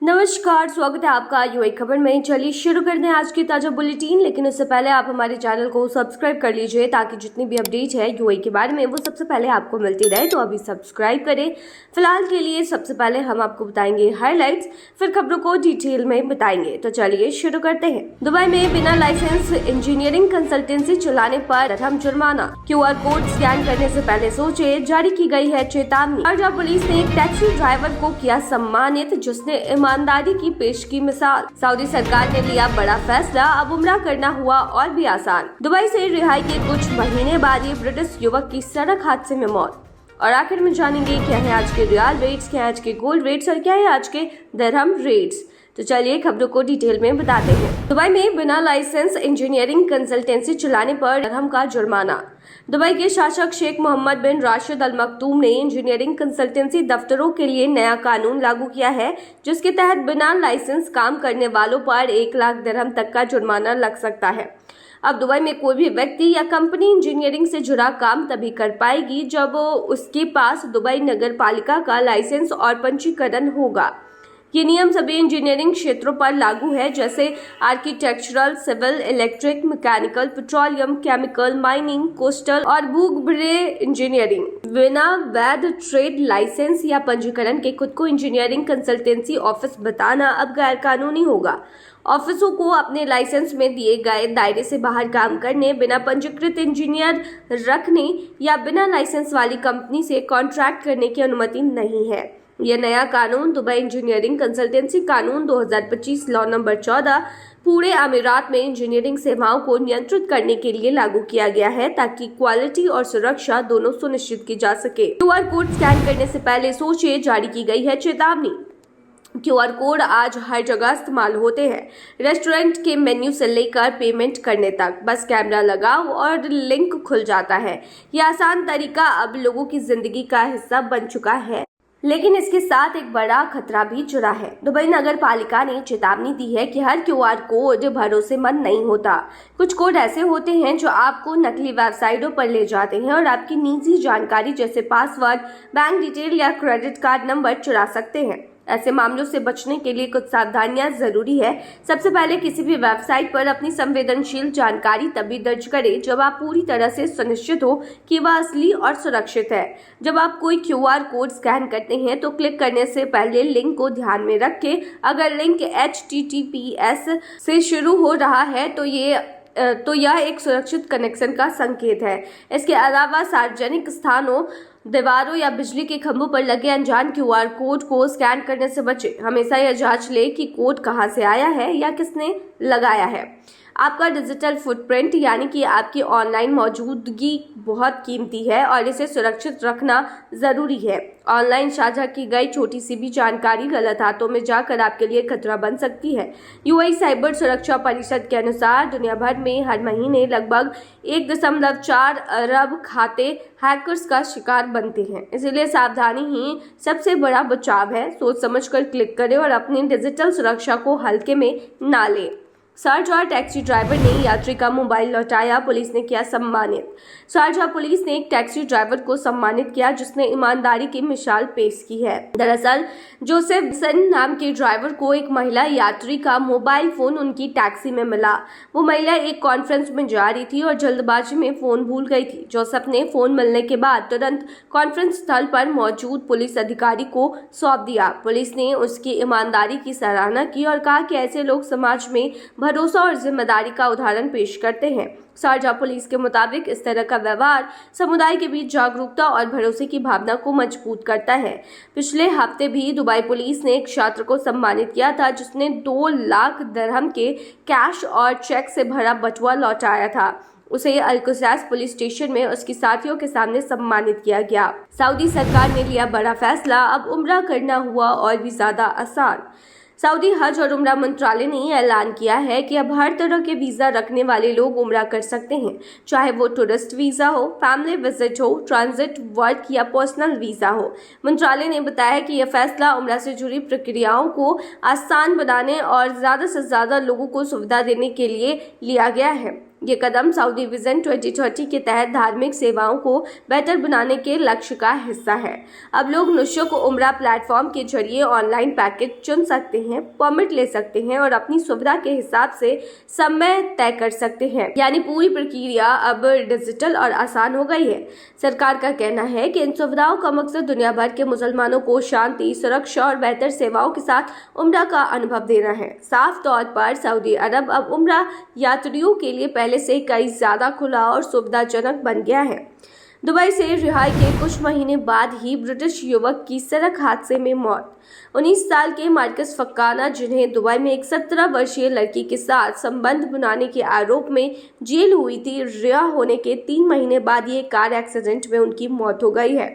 नमस्कार, स्वागत है आपका यूएई खबर में। चलिए शुरू करते हैं आज की ताजा बुलेटिन, लेकिन उससे पहले आप हमारे चैनल को सब्सक्राइब कर लीजिए ताकि जितनी भी अपडेट है यूएई के बारे में वो सबसे पहले आपको मिलती रहे। तो अभी सब्सक्राइब करें। फिलहाल के लिए सबसे पहले हम आपको बताएंगे हाइलाइट्स, फिर खबरों को डिटेल में बताएंगे। तो चलिए शुरू करते हैं। दुबई में बिना लाइसेंस इंजीनियरिंग कंसल्टेंसी चलाने पर प्रथम जुर्माना। क्यूआर कोड स्कैन करने से पहले सोचे, जारी की गई है चेतावनी। शारजाह पुलिस ने एक टैक्सी ड्राइवर को किया सम्मानित, जिसने ईमानदारी की पेश की मिसाल। सऊदी सरकार ने लिया बड़ा फैसला, अब उम्रा करना हुआ और भी आसान। दुबई से रिहाई के कुछ महीने बाद ये ब्रिटिश युवक की सड़क हादसे में मौत। और आखिर में जानेंगे क्या है आज के रियाल रेट्स, क्या है आज के गोल्ड रेट्स और क्या है आज के दिरहम रेट्स। तो चलिए खबरों को डिटेल में बताते हैं। दुबई में बिना लाइसेंस इंजीनियरिंग कंसल्टेंसी चलाने पर दिरहम का जुर्माना। दुबई के शासक शेख मोहम्मद बिन राशिद अल मखदूम ने इंजीनियरिंग कंसल्टेंसी दफ्तरों के लिए नया कानून लागू किया है, जिसके तहत बिना लाइसेंस काम करने वालों पर 1 लाख दिरहम तक का जुर्माना लग सकता है। अब दुबई में कोई भी व्यक्ति या कंपनी इंजीनियरिंग से जुड़ा काम तभी कर पाएगी जब उसके पास दुबई नगर पालिका का लाइसेंस और पंजीकरण होगा। ये नियम सभी इंजीनियरिंग क्षेत्रों पर लागू है, जैसे architectural, civil, electric, mechanical, petroleum, chemical, mining, coastal और भूगर्भीय इंजीनियरिंग। बिना वैध ट्रेड लाइसेंस या पंजीकरण के खुद को इंजीनियरिंग कंसल्टेंसी ऑफिस बताना अब गैर कानूनी होगा। ऑफिसों को अपने लाइसेंस में दिए गए दायरे से बाहर काम करने, बिना पंजीकृत इंजीनियर रखने या बिना लाइसेंस वाली कंपनी से कॉन्ट्रैक्ट करने की अनुमति नहीं है। यह नया कानून दुबई इंजीनियरिंग कंसल्टेंसी कानून 2025 लॉ नंबर 14 पूरे अमीरात में इंजीनियरिंग सेवाओं को नियंत्रित करने के लिए लागू किया गया है, ताकि क्वालिटी और सुरक्षा दोनों सुनिश्चित की जा सके। क्यूआर कोड स्कैन करने से पहले सोचिए, जारी की गई है चेतावनी। क्यूआर कोड आज हर जगह इस्तेमाल होते हैं, रेस्टोरेंट के मेन्यू से लेकर पेमेंट करने तक। बस कैमरा लगाओ और लिंक खुल जाता है। यह आसान तरीका अब लोगों की जिंदगी का हिस्सा बन चुका है, लेकिन इसके साथ एक बड़ा खतरा भी जुड़ा है। दुबई नगर पालिका ने चेतावनी दी है कि हर क्यूआर कोड भरोसेमंद नहीं होता। कुछ कोड ऐसे होते हैं जो आपको नकली वेबसाइटों पर ले जाते हैं और आपकी निजी जानकारी जैसे पासवर्ड, बैंक डिटेल या क्रेडिट कार्ड नंबर चुरा सकते हैं। ऐसे मामलों से बचने के लिए कुछ सावधानियां जरूरी है। सबसे पहले किसी भी वेबसाइट पर अपनी संवेदनशील जानकारी तभी दर्ज करें जब आप पूरी तरह से सुनिश्चित हो कि वह असली और सुरक्षित है। जब आप कोई क्यूआर कोड स्कैन करते हैं तो क्लिक करने से पहले लिंक को ध्यान में रखें। अगर लिंक HTTPS से शुरू हो रहा है तो यह एक सुरक्षित कनेक्शन का संकेत है। इसके अलावा सार्वजनिक स्थानों, दीवारों या बिजली के खंभों पर लगे अनजान क्यूआर कोड को स्कैन करने से बचें। हमेशा यह जांच लें कि कोड कहां से आया है या किसने लगाया है। आपका डिजिटल फुटप्रिंट यानी कि आपकी ऑनलाइन मौजूदगी बहुत कीमती है और इसे सुरक्षित रखना जरूरी है। ऑनलाइन साझा की गई छोटी सी भी जानकारी गलत हाथों में जाकर आपके लिए खतरा बन सकती है। यूएई साइबर सुरक्षा परिषद के अनुसार दुनिया भर में हर महीने लगभग 1.4 अरब खाते हैकर्स का शिकार बनते हैं। इसलिए सावधानी ही सबसे बड़ा बचाव है। सोच समझकर क्लिक करें और अपनी डिजिटल सुरक्षा को हल्के में ना लें। शारजाह टैक्सी ड्राइवर ने यात्री का मोबाइल लौटाया, पुलिस ने किया सम्मानित। शारजाह पुलिस ने एक टैक्सी ड्राइवर को सम्मानित किया जिसने ईमानदारी की मिसाल पेश की है। दरअसल जोसेफ सन नाम के ड्राइवर को एक महिला यात्री का मोबाइल फोन उनकी टैक्सी में मिला। वो महिला एक कॉन्फ्रेंस में जा रही थी और जल्दबाजी में फोन भूल गई थी। जोसेफ ने फोन मिलने के बाद तुरंत कॉन्फ्रेंस स्थल पर मौजूद पुलिस अधिकारी को सौंप दिया। पुलिस ने उसकी ईमानदारी की सराहना की और कहा कि ऐसे लोग समाज में भरोसा और जिम्मेदारी का उदाहरण पेश करते हैं। शारजाह पुलिस के मुताबिक इस तरह का व्यवहार समुदाय के बीच जागरूकता और भरोसे की भावना को मजबूत करता है। पिछले हफ्ते भी दुबई पुलिस ने एक छात्र को सम्मानित किया था जिसने 2 लाख दिरहम के कैश और चेक से भरा बटुआ लौटाया था। उसे अल-कुसैस पुलिस स्टेशन में उसकी साथियों के सामने सम्मानित किया गया। सऊदी सरकार ने लिया बड़ा फैसला, अब उम्रा करना हुआ और भी ज्यादा आसान। सऊदी हज और उम्रा मंत्रालय ने ऐलान किया है कि अब हर तरह के वीजा रखने वाले लोग उम्रा कर सकते हैं, चाहे वो टूरिस्ट वीजा हो, फैमिली विजिट हो, ट्रांजिट, वर्क या पर्सनल वीजा हो। मंत्रालय ने बताया कि यह फैसला उम्रा से जुड़ी प्रक्रियाओं को आसान बनाने और ज्यादा से ज्यादा लोगों को सुविधा देने के लिए लिया गया है। ये कदम सऊदी विजन 2030 के तहत धार्मिक सेवाओं को बेहतर बनाने के लक्ष्य का हिस्सा है। अब लोग निशुल्क उम्रा प्लेटफॉर्म के जरिए ऑनलाइन पैकेज चुन सकते हैं, परमिट ले सकते हैं और अपनी सुविधा के हिसाब से समय तय कर सकते हैं। यानी पूरी प्रक्रिया अब डिजिटल और आसान हो गई है। सरकार का कहना है कि इन सुविधाओं का मकसद दुनिया भर के मुसलमानों को शांति, सुरक्षा और बेहतर सेवाओं के साथ उम्रा का अनुभव देना है। साफ तौर पर सऊदी अरब अब उम्रा यात्रियों के लिए पहले से कई ज्यादा खुला और सुविधाजनक बन गया है। दुबई से रिहाई के कुछ महीने बाद ही ब्रिटिश युवक की सड़क हादसे में मौत। 19 साल के मार्कस फक्काना, जिन्हें दुबई में एक 17 वर्षीय लड़की के साथ संबंध बनाने के आरोप में जेल हुई थी, रिहा होने के 3 महीने बाद ये कार एक्सीडेंट में उनकी मौत हो गई है।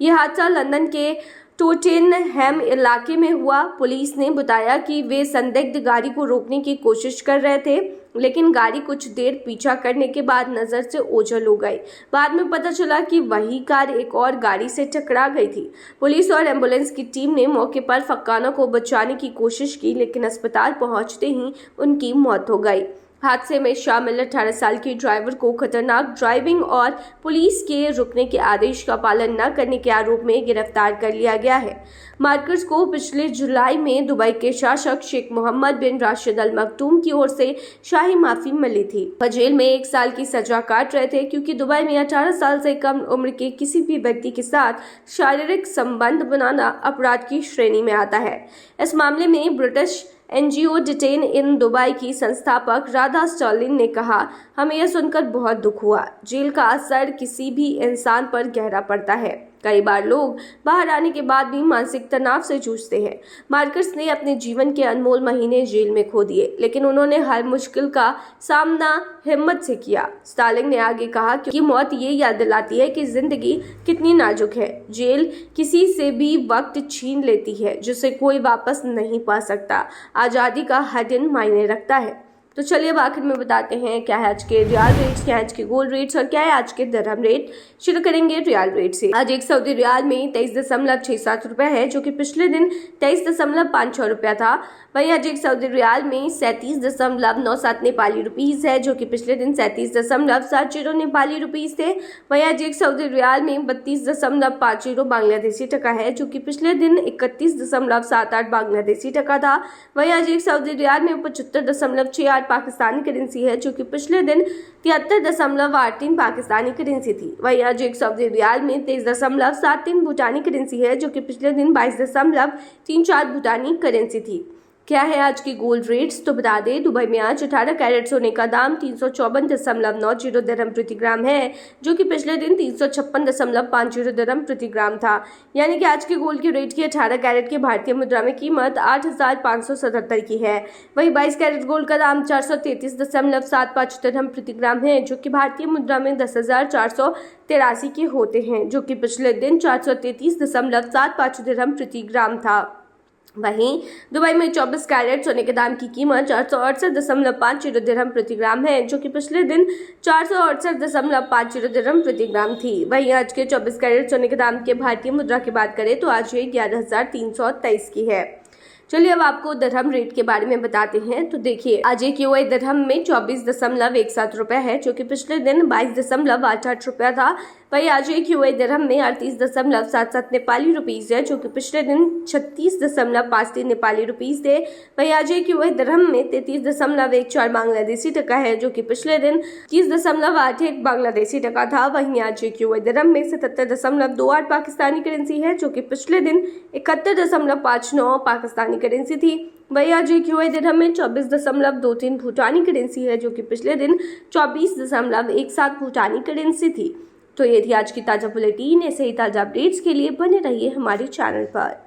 यह हादसा लंदन के टोटेनहैम इलाके में हुआ। पुलिस ने बताया कि वे संदिग्ध गाड़ी को रोकने की कोशिश कर रहे थे, लेकिन गाड़ी कुछ देर पीछा करने के बाद नजर से ओझल हो गई। बाद में पता चला कि वही कार एक और गाड़ी से टकरा गई थी। पुलिस और एम्बुलेंस की टीम ने मौके पर फक्काना को बचाने की कोशिश की, लेकिन अस्पताल पहुंचते ही उनकी मौत हो गई। हादसे में शामिल 18 साल के ड्राइवर को खतरनाक ड्राइविंग और पुलिस के रुकने के आदेश का पालन न करने के आरोप में गिरफ्तार कर लिया गया है। मार्कस को पिछले जुलाई में दुबई के शासक शेख मोहम्मद बिन राशिद अल मखदूम की ओर से शाही माफी मिली थी। वह जेल में 1 साल की सजा काट रहे थे, क्योंकि दुबई में 18 साल से कम उम्र के किसी भी व्यक्ति के साथ शारीरिक संबंध बनाना अपराध की श्रेणी में आता है। इस मामले में British NGO detain in Dubai की संस्थापक राधा स्टर्लिंग ने कहा, हमें यह सुनकर बहुत दुख हुआ। जेल का असर किसी भी इंसान पर गहरा पड़ता है। कई बार लोग बाहर आने के बाद भी मानसिक तनाव से जूझते हैं। मार्कस ने अपने जीवन के अनमोल महीने जेल में खो दिए, लेकिन उन्होंने हर मुश्किल का सामना हिम्मत से किया। स्टार्लिंग ने आगे कहा कि मौत ये याद दिलाती है कि जिंदगी कितनी नाजुक है। जेल किसी से भी वक्त छीन लेती है, जिसे कोई वापस नहीं पा सकता। आज़ादी का हर दिन मायने रखता है। तो चलिए अब आखिर में बताते हैं क्या है आज के रियाल रेट्स, क्या है आज के गोल्ड रेट्स और क्या है आज के दिरहम रेट। शुरू करेंगे रियाल रेट से। आज एक सऊदी रियाल में 23.67 रुपया है, जो कि पिछले दिन 23.56 रुपया था। वहीं आज एक सऊदी रियाल में 37.97 नेपाली रुपीज है, जो कि पिछले दिन 37.70 नेपाली रुपीज थे। वहीं आज एक सऊदी रियाल में 32.50 बांग्लादेशी टका है, जो कि पिछले दिन 31.78 बांग्लादेशी टका था। वहीं आज एक सऊदी रियाल में 75.68 पाकिस्तानी करेंसी है, जो कि पिछले दिन 73.83 पाकिस्तानी करेंसी थी। वहीं आज एक सऊदी रियाल में 23.73 भूटानी करेंसी है, जो कि पिछले दिन 22.34 भूटानी करेंसी थी। क्या है आज की गोल्ड रेट्स, तो बता दें दुबई में आज 18 कैरेट सोने का दाम 354.90 दिरहम प्रति ग्राम है, जो कि पिछले दिन 356.50 दिरहम प्रति ग्राम था। यानी कि आज के गोल्ड के रेट की 18 कैरेट की भारतीय मुद्रा में कीमत 8,577 की है। वहीं 22 कैरेट गोल्ड का दाम 433.75 दिरहम प्रति ग्राम है, जो कि भारतीय मुद्रा में 10,483 के होते हैं, जो कि पिछले दिन 433.75 दिरहम प्रति ग्राम था। वहीं दुबई में 24 कैरेट सोने के दाम की कीमत 468.50 दिरहम प्रति ग्राम है, जो कि पिछले दिन 468.50 दिरहम प्रति ग्राम थी। वहीं आज के 24 कैरेट सोने के दाम के भारतीय मुद्रा की बात करें तो आज ये 11,323 की है। चलिए अब आपको दिरहम रेट के बारे में बताते हैं। तो देखिए आज एक यूएई दिरहम में 24.17 रुपया है, जो कि पिछले दिन 22.88 रुपया था। वहीं आज एक यूएई दिरहम में 38.77 नेपाली रुपीज है, जो कि पिछले दिन 36.53 नेपाली रुपीज थे। वहीं आज एक यूएई दिरहम में 33.14 बांग्लादेशी टका है, जो कि पिछले दिन 30.81 बांग्लादेशी टका था। वहीं आज एक यूएई दिरहम में 77.28 पाकिस्तानी करेंसी है, जो कि पिछले दिन 71.59 पाकिस्तानी करेंसी थी। वहीं आज एक यूएई दिरहम में 24.23 भूटानी करेंसी है, जो कि पिछले दिन 24.17 भूटानी करेंसी थी। तो ये थी आज की ताज़ा बुलेटिन। ऐसे ही ताज़ा अपडेट्स के लिए बने रहिए हमारे चैनल पर।